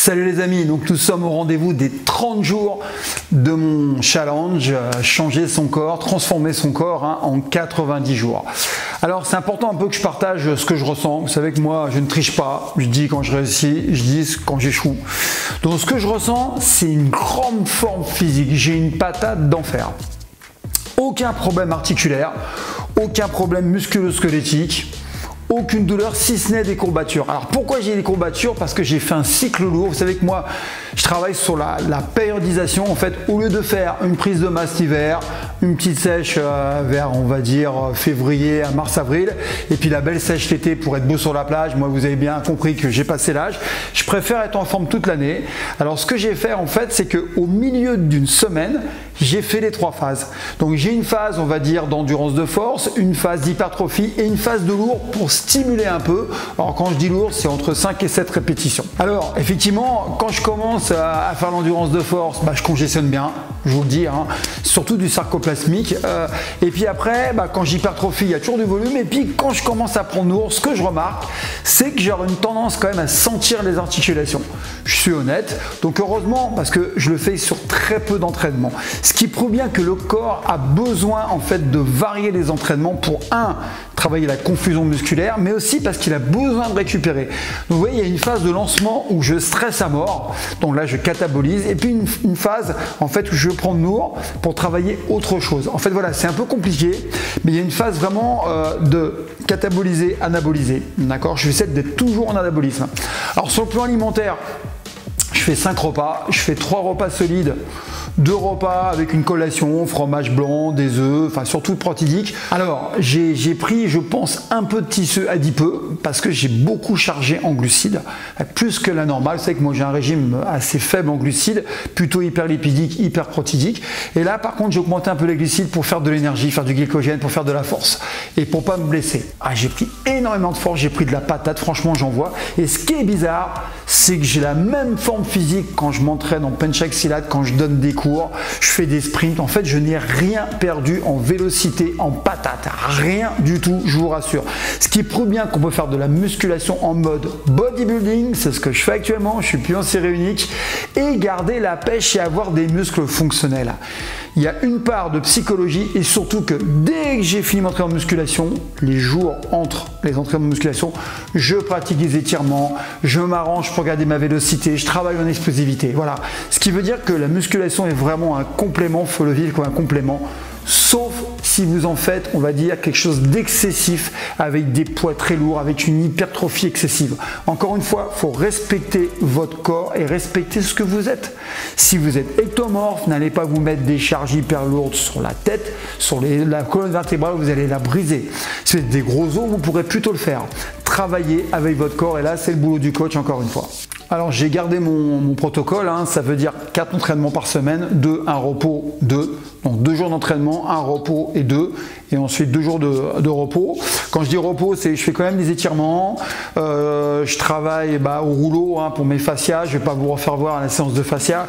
Salut les amis, donc nous sommes au rendez-vous des 30 jours de mon challenge, changer son corps, transformer son corps en 90 jours. Alors c'est important un peu que je partage ce que je ressens. Vous savez que moi je ne triche pas, je dis quand je réussis, je dis quand j'échoue. Donc ce que je ressens, c'est une grande forme physique, j'ai une patate d'enfer. Aucun problème articulaire, aucun problème musculo-squelettique. Aucune douleur si ce n'est des courbatures. Alors pourquoi j'ai des courbatures? Parce que j'ai fait un cycle lourd. Vous savez que moi je travaille sur la périodisation. En fait, au lieu de faire une prise de masse l'hiver, une petite sèche vers on va dire février à mars-avril et puis la belle sèche l'été pour être beau sur la plage, moi vous avez bien compris que j'ai passé l'âge, je préfère être en forme toute l'année. Alors ce que j'ai fait en fait, c'est qu'au milieu d'une semaine, j'ai fait les 3 phases. Donc j'ai une phase on va dire d'endurance de force, une phase d'hypertrophie et une phase de lourd pour stimuler un peu. Alors quand je dis lourd, c'est entre 5 et 7 répétitions. Alors effectivement, quand je commence à faire l'endurance de force, je congestionne bien, je vous le dis, surtout du sarcoplasmique. Et puis après, quand j'hypertrophie, il y a toujours du volume. Et puis quand je commence à prendre lourd, ce que je remarque, c'est que j'ai une tendance quand même à sentir les articulations. Je suis honnête. Donc heureusement, parce que je le fais sur très peu d'entraînement. Ce qui prouve bien que le corps a besoin en fait de varier les entraînements pour travailler la confusion musculaire, mais aussi parce qu'il a besoin de récupérer. Donc vous voyez, il y a une phase de lancement où je stresse à mort, donc là je catabolise, et puis une phase en fait où je prends lourd pour travailler autre chose. En fait voilà, c'est un peu compliqué, mais il y a une phase vraiment de cataboliser, anaboliser. D'accord, je vais essayer d'être toujours en anabolisme. Alors sur le plan alimentaire, je fais 5 repas, je fais 3 repas solides, 2 repas avec une collation, fromage blanc, des œufs, enfin surtout protidique. Alors j'ai pris je pense un peu de tissu adipeux parce que j'ai beaucoup chargé en glucides, plus que la normale. Vous savez que moi j'ai un régime assez faible en glucides, plutôt hyperlipidique, hyperprotidique. Et là par contre j'ai augmenté un peu les glucides pour faire de l'énergie, faire du glycogène, pour faire de la force et pour pas me blesser. J'ai pris énormément de force, j'ai pris de la patate, franchement j'en vois. Et ce qui est bizarre, c'est que j'ai la même forme physique quand je m'entraîne en penchaxilate, quand je donne des cours, je fais des sprints. En fait, je n'ai rien perdu en vélocité, en patate, rien du tout, je vous rassure. Ce qui prouve bien qu'on peut faire de la musculation en mode bodybuilding, c'est ce que je fais actuellement, je suis plus en série unique, et garder la pêche et avoir des muscles fonctionnels. Il y a une part de psychologie et surtout que dès que j'ai fini mon entraînement de musculation, les jours entre les entraînements de musculation, je pratique des étirements, je m'arrange pour garder ma vélocité, je travaille en explosivité. Voilà. Ce qui veut dire que la musculation est vraiment un complément, il faut le vivre comme un complément, sauf si vous en faites, on va dire, quelque chose d'excessif avec des poids très lourds, avec une hypertrophie excessive. Encore une fois, il faut respecter votre corps et respecter ce que vous êtes. Si vous êtes ectomorphe, n'allez pas vous mettre des charges hyper lourdes sur la tête, sur la colonne vertébrale, vous allez la briser. Si vous êtes des gros os, vous pourrez plutôt le faire. Travaillez avec votre corps et là, c'est le boulot du coach encore une fois. Alors j'ai gardé mon protocole, ça veut dire 4 entraînements par semaine, 2, 1 repos, 2. Donc 2 jours d'entraînement, 1 repos et 2. Et ensuite 2 jours de repos. Quand je dis repos, c'est je fais quand même des étirements. Je travaille au rouleau pour mes fascias. Je ne vais pas vous refaire voir la séance de fascia.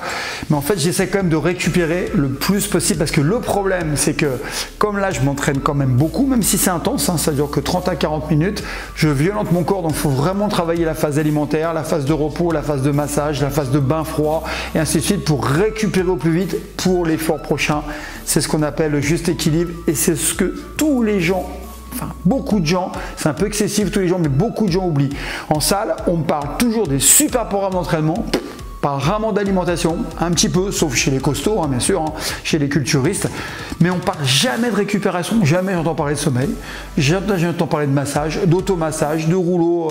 Mais en fait, j'essaie quand même de récupérer le plus possible. Parce que le problème, c'est que comme là, je m'entraîne quand même beaucoup, même si c'est intense, ça dure que 30 à 40 minutes, je violente mon corps. Donc il faut vraiment travailler la phase alimentaire, la phase de repos, la phase de massage, la phase de bain froid et ainsi de suite pour récupérer au plus vite pour l'effort prochain. C'est ce qu'on appelle le juste équilibre et c'est ce que tous les gens, enfin beaucoup de gens, c'est un peu excessif tous les gens, mais beaucoup de gens oublient. En salle, on me parle toujours des super programmes d'entraînement, par rarement d'alimentation, un petit peu, sauf chez les costauds, bien sûr, chez les culturistes, mais on ne parle jamais de récupération, jamais j'entends parler de sommeil, j'entends parler de massage, d'automassage, de rouleau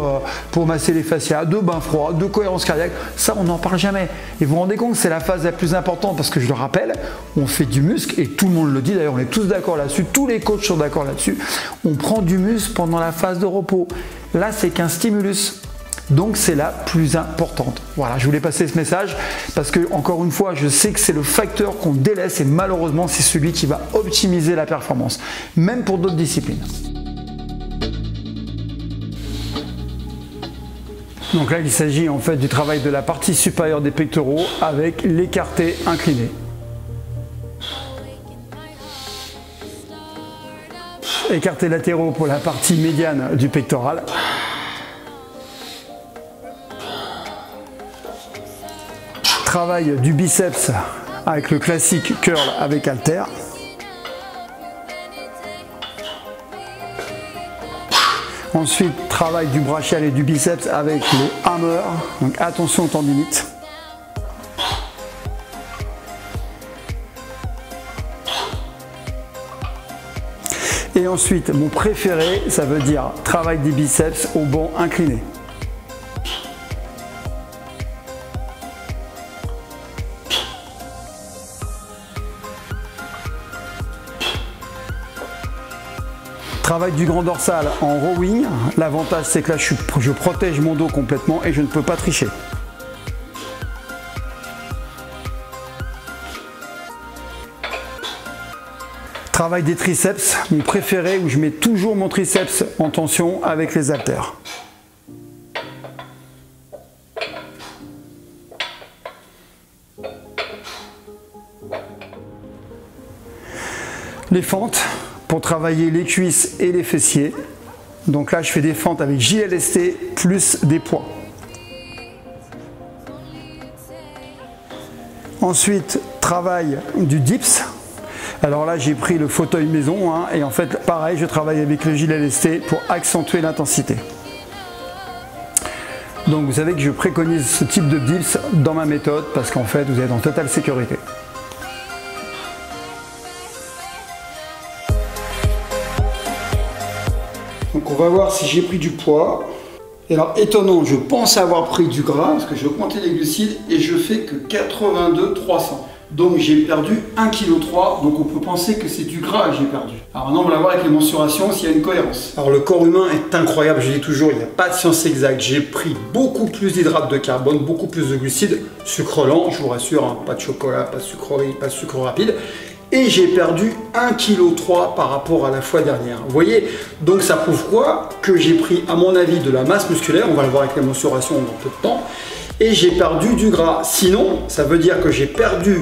pour masser les fascias, de bain froid, de cohérence cardiaque, ça on n'en parle jamais. Et vous vous rendez compte que c'est la phase la plus importante parce que je le rappelle, on fait du muscle et tout le monde le dit, d'ailleurs on est tous d'accord là-dessus, tous les coachs sont d'accord là-dessus, on prend du muscle pendant la phase de repos. Là c'est qu'un stimulus. Donc c'est la plus importante. Voilà, je voulais passer ce message parce que encore une fois, je sais que c'est le facteur qu'on délaisse et malheureusement c'est celui qui va optimiser la performance, même pour d'autres disciplines. Donc là, il s'agit en fait du travail de la partie supérieure des pectoraux avec l'écarté incliné. Écartés latéraux pour la partie médiane du pectoral. travail du biceps avec le classique curl avec halter. Ensuite, travail du brachial et du biceps avec le hammer. Donc attention aux tendinites. Et ensuite, mon préféré, ça veut dire travail des biceps au banc incliné. Travail du grand dorsal en rowing. L'avantage, c'est que là, je protège mon dos complètement et je ne peux pas tricher. Travail des triceps, mon préféré, où je mets toujours mon triceps en tension avec les haltères. Les fentes, pour travailler les cuisses et les fessiers. Donc là, je fais des fentes avec JLST plus des poids. Ensuite, travail du dips. Alors là, j'ai pris le fauteuil maison hein, et en fait, pareil, je travaille avec le JLST pour accentuer l'intensité. Donc vous savez que je préconise ce type de dips dans ma méthode parce qu'en fait, vous êtes en totale sécurité. Donc on va voir si j'ai pris du poids. Et alors étonnant, je pense avoir pris du gras parce que j'ai augmenté les glucides et je fais que 82 300. Donc j'ai perdu 1,3 kg, donc on peut penser que c'est du gras que j'ai perdu. Alors maintenant on va voir avec les mensurations s'il y a une cohérence. Alors le corps humain est incroyable, je dis toujours, il n'y a pas de science exacte. J'ai pris beaucoup plus d'hydrates de carbone, beaucoup plus de glucides, sucre lent, je vous rassure, hein, pas de chocolat, pas de sucrerie, pas de sucre rapide. Et j'ai perdu 1,3 kg par rapport à la fois dernière. Vous voyez, donc ça prouve quoi? Que j'ai pris, à mon avis, de la masse musculaire, on va le voir avec les mensurations dans peu de temps, et j'ai perdu du gras. Sinon, ça veut dire que j'ai perdu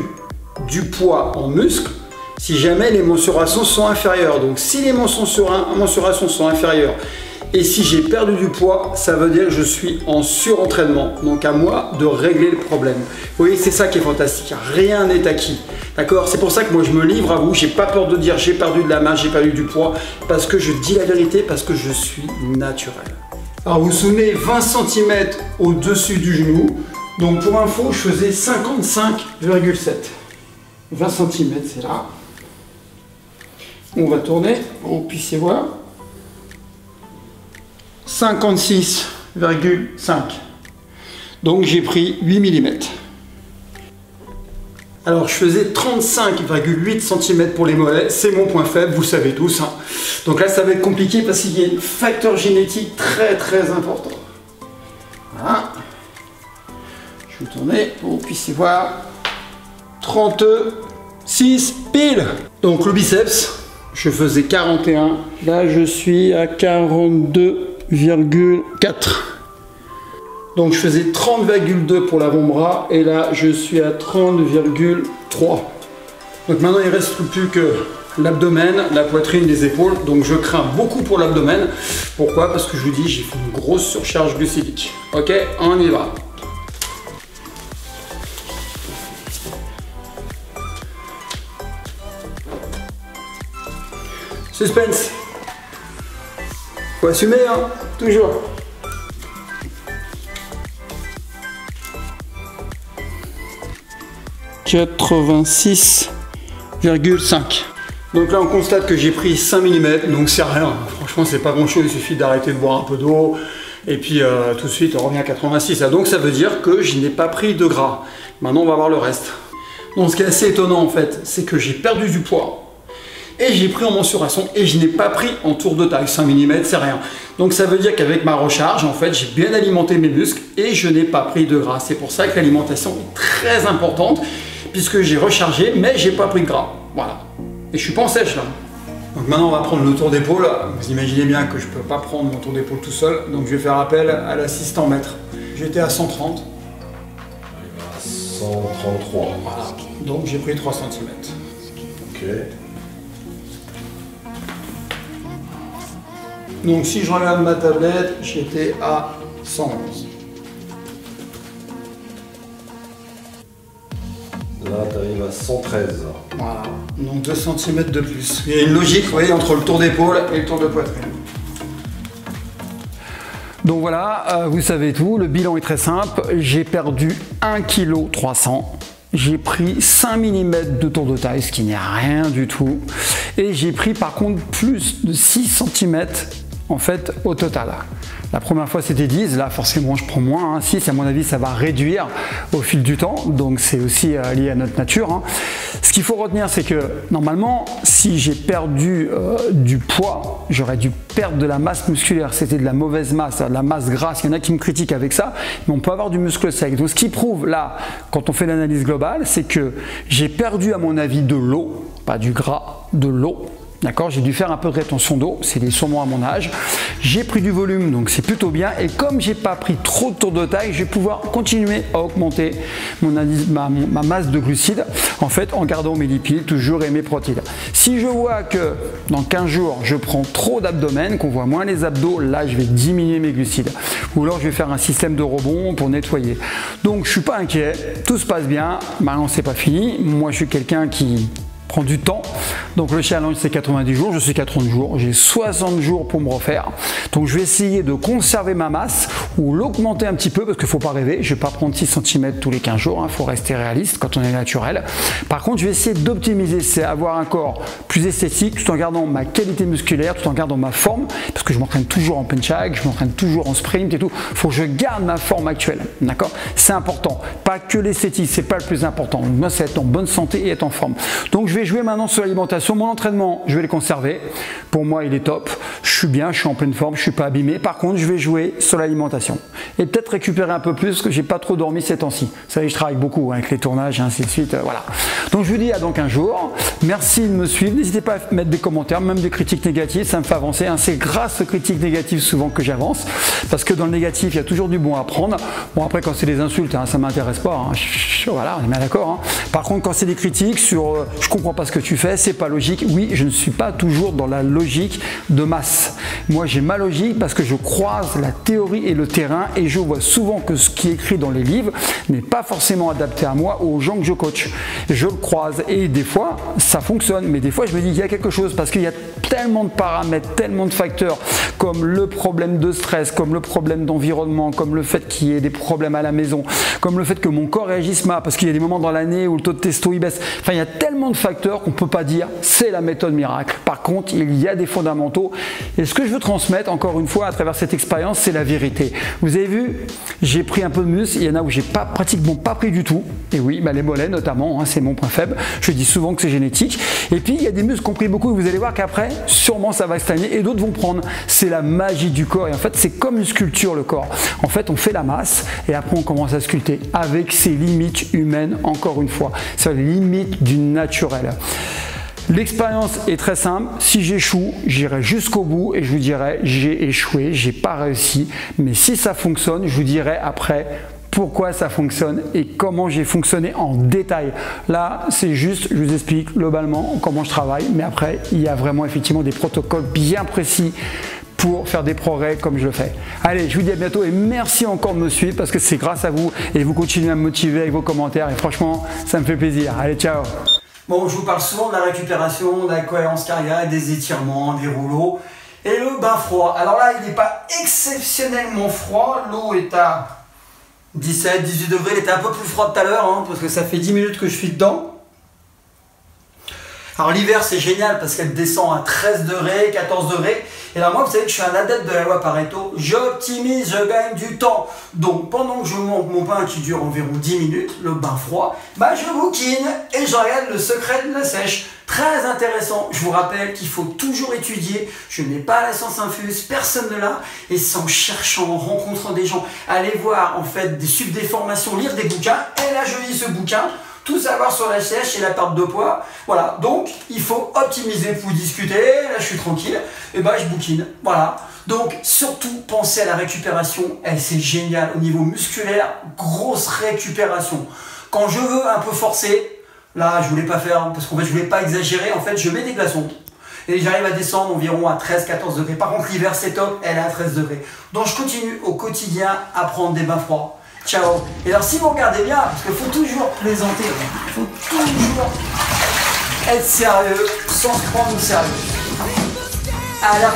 du poids en muscle si jamais les mensurations sont inférieures. Donc si les mensurations sont inférieures et si j'ai perdu du poids, ça veut dire que je suis en surentraînement. Donc à moi de régler le problème. Vous voyez, c'est ça qui est fantastique. Rien n'est acquis. D'accord? C'est pour ça que moi je me livre à vous. J'ai pas peur de dire j'ai perdu de la masse, j'ai perdu du poids. Parce que je dis la vérité, parce que je suis naturel. Alors vous vous souvenez, 20 cm au-dessus du genou. Donc pour info, je faisais 55,7. 20 cm, c'est là. On va tourner pour que vous puissiez voir. 56,5. Donc j'ai pris 8 mm. Alors je faisais 35,8 cm pour les mollets, c'est mon point faible, vous savez tous. Hein. Donc là ça va être compliqué parce qu'il y a un facteur génétique très important. Voilà. Je vais tourner pour que vous puissiez voir. 36 pile. Donc le biceps, je faisais 41. Là je suis à 42,4. Donc je faisais 30,2 pour l'avant-bras et là je suis à 30,3. Donc maintenant il ne reste plus que l'abdomen, la poitrine, les épaules. Donc je crains beaucoup pour l'abdomen. Pourquoi? Parce que je vous dis, j'ai fait une grosse surcharge glucidique. Ok, on y va. Suspense. Faut assumer, hein, toujours. « 86,5 ». Donc là on constate que j'ai pris 5 mm, donc c'est rien. Franchement c'est pas grand chose, il suffit d'arrêter de boire un peu d'eau. Et puis tout de suite on revient à 86. Donc ça veut dire que je n'ai pas pris de gras. Maintenant on va voir le reste. Donc ce qui est assez étonnant en fait, c'est que j'ai perdu du poids. Et j'ai pris en mensuration et je n'ai pas pris en tour de taille. 5 mm, c'est rien. Donc ça veut dire qu'avec ma recharge, en fait, j'ai bien alimenté mes muscles et je n'ai pas pris de gras. C'est pour ça que l'alimentation est très importante puisque j'ai rechargé, mais j'ai pas pris de gras. Voilà. Et je suis pas en sèche là. Donc maintenant, on va prendre le tour d'épaule. Vous imaginez bien que je peux pas prendre mon tour d'épaule tout seul. Donc je vais faire appel à l'assistant maître. J'étais à 130. 133. Voilà. Donc j'ai pris 3 cm. Ok. Donc si je regarde ma tablette, j'étais à 111. Là, tu arrives à 113. Voilà, donc 2 cm de plus. Il y a une logique, vous voyez, entre le tour d'épaule et le tour de poitrine. Donc voilà, vous savez tout, le bilan est très simple. J'ai perdu 1,3 kg. J'ai pris 5 mm de tour de taille, ce qui n'est rien du tout. Et j'ai pris par contre plus de 6 cm en fait au total. La première fois c'était 10, là forcément je prends moins, 6 à mon avis ça va réduire au fil du temps, donc c'est aussi lié à notre nature. Ce qu'il faut retenir c'est que normalement si j'ai perdu du poids, j'aurais dû perdre de la masse musculaire, c'était de la mauvaise masse, de la masse grasse, il y en a qui me critiquent avec ça, mais on peut avoir du muscle sec. Donc ce qui prouve là, quand on fait l'analyse globale, c'est que j'ai perdu à mon avis de l'eau, pas du gras, de l'eau. D'accord, j'ai dû faire un peu de rétention d'eau, c'est sûrement à mon âge. J'ai pris du volume, donc c'est plutôt bien. Et comme j'ai pas pris trop de tour de taille, je vais pouvoir continuer à augmenter ma masse de glucides, en fait, en gardant mes lipides toujours et mes protéines. Si je vois que dans 15 jours, je prends trop d'abdomen, qu'on voit moins les abdos, là, je vais diminuer mes glucides. Ou alors, je vais faire un système de rebond pour nettoyer. Donc, je suis pas inquiet, tout se passe bien. Maintenant, c'est pas fini. Moi, je suis quelqu'un qui prend du temps. Donc le challenge c'est 90 jours, je suis qu'à 30 jours, j'ai 60 jours pour me refaire. Donc je vais essayer de conserver ma masse ou l'augmenter un petit peu parce qu'il ne faut pas rêver, je ne vais pas prendre 6 cm tous les 15 jours, il faut rester réaliste quand on est naturel. Par contre je vais essayer d'optimiser, c'est avoir un corps plus esthétique tout en gardant ma qualité musculaire, tout en gardant ma forme, parce que je m'entraîne toujours en penchak, je m'entraîne toujours en sprint et tout, il faut que je garde ma forme actuelle, d'accord? C'est important, pas que l'esthétique, c'est pas le plus important. Moi c'est être en bonne santé et être en forme. Donc je vais jouer maintenant sur l'alimentation. Mon entraînement, je vais le conserver. Pour moi, il est top. Je suis bien, je suis en pleine forme, je suis pas abîmé. Par contre, je vais jouer sur l'alimentation et peut-être récupérer un peu plus parce que j'ai pas trop dormi ces temps-ci. Vous savez, je travaille beaucoup avec les tournages et ainsi de suite. Voilà. Donc, je vous dis à dans 15 jours. Merci de me suivre. N'hésitez pas à mettre des commentaires, même des critiques négatives. Ça me fait avancer. C'est grâce aux critiques négatives souvent que j'avance parce que dans le négatif, il y a toujours du bon à prendre. Bon, après, quand c'est des insultes, ça m'intéresse pas. Voilà, on est bien d'accord. Par contre, quand c'est des critiques sur je comprends pas ce que tu fais, c'est pas logique. Oui, je ne suis pas toujours dans la logique de masse. Moi, j'ai ma logique parce que je croise la théorie et le terrain et je vois souvent que ce qui est écrit dans les livres n'est pas forcément adapté à moi ou aux gens que je coach. Je le croise et des fois, ça fonctionne, mais des fois, je me dis qu'il y a quelque chose parce qu'il y a tellement de paramètres, tellement de facteurs comme le problème de stress, comme le problème d'environnement, comme le fait qu'il y ait des problèmes à la maison, comme le fait que mon corps réagisse mal parce qu'il y a des moments dans l'année où le taux de testo il baisse. Enfin, il y a tellement de facteurs qu'on ne peut pas dire c'est la méthode miracle. Par contre, il y a des fondamentaux et ce que je veux transmettre encore une fois à travers cette expérience, c'est la vérité. Vous avez vu, j'ai pris un peu de muscle, il y en a où j'ai pratiquement pas pris du tout. Et oui, les mollets notamment, c'est mon point faible. Je dis souvent que c'est génétique. Et puis, il y a des muscles qui ont pris beaucoup et vous allez voir qu'après, sûrement ça va stagner et d'autres vont prendre. C'est la magie du corps et en fait, c'est comme une sculpture le corps. En fait, on fait la masse et après on commence à sculpter avec ses limites humaines, encore une fois. C'est les limites du naturel. L'expérience est très simple, si j'échoue, j'irai jusqu'au bout et je vous dirai j'ai échoué, j'ai pas réussi, mais si ça fonctionne, je vous dirai après pourquoi ça fonctionne et comment j'ai fonctionné en détail. Là, c'est juste, je vous explique globalement comment je travaille, mais après, il y a vraiment effectivement des protocoles bien précis pour faire des progrès comme je le fais. Allez, je vous dis à bientôt et merci encore de me suivre parce que c'est grâce à vous et vous continuez à me motiver avec vos commentaires et franchement, ça me fait plaisir. Allez, ciao! Bon, je vous parle souvent de la récupération, de la cohérence cardiaque, des étirements, des rouleaux et le bain froid. Alors là, il n'est pas exceptionnellement froid, l'eau est à 17, 18 degrés, elle était un peu plus froide tout à l'heure parce que ça fait 10 minutes que je suis dedans. Alors l'hiver c'est génial parce qu'elle descend à 13 degrés, 14 degrés. Et là moi vous savez que je suis un adepte de la loi Pareto, j'optimise, je gagne du temps. Donc pendant que je monte mon bain qui dure environ 10 minutes, le bain froid, je bouquine et je regarde le secret de la sèche. Très intéressant, je vous rappelle qu'il faut toujours étudier, je n'ai pas la science infuse, personne ne l'a, et c'est en cherchant, en rencontrant des gens, aller voir en fait, suivre des formations, lire des bouquins, et là je lis ce bouquin, tout savoir sur la sèche et la perte de poids. Voilà, donc il faut optimiser, vous discuter, là je suis tranquille, et je bouquine. Voilà, donc surtout pensez à la récupération, c'est génial au niveau musculaire, grosse récupération. Quand je veux un peu forcer, là je voulais pas faire, parce qu'en fait je voulais pas exagérer, en fait je mets des glaçons. Et j'arrive à descendre environ à 13-14 degrés. Par contre l'hiver c'est top, elle est à 13 degrés. Donc je continue au quotidien à prendre des bains froids. Ciao. Et alors si vous regardez bien, parce qu'il faut toujours plaisanter, il faut toujours être sérieux sans se prendre au sérieux. Alors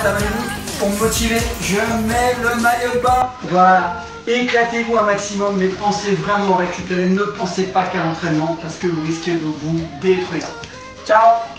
pour me motiver, je mets le maillot de bain. Voilà. Éclatez-vous un maximum, mais pensez vraiment récupérer. Ne pensez pas qu'à l'entraînement parce que vous risquez de vous détruire. Ciao.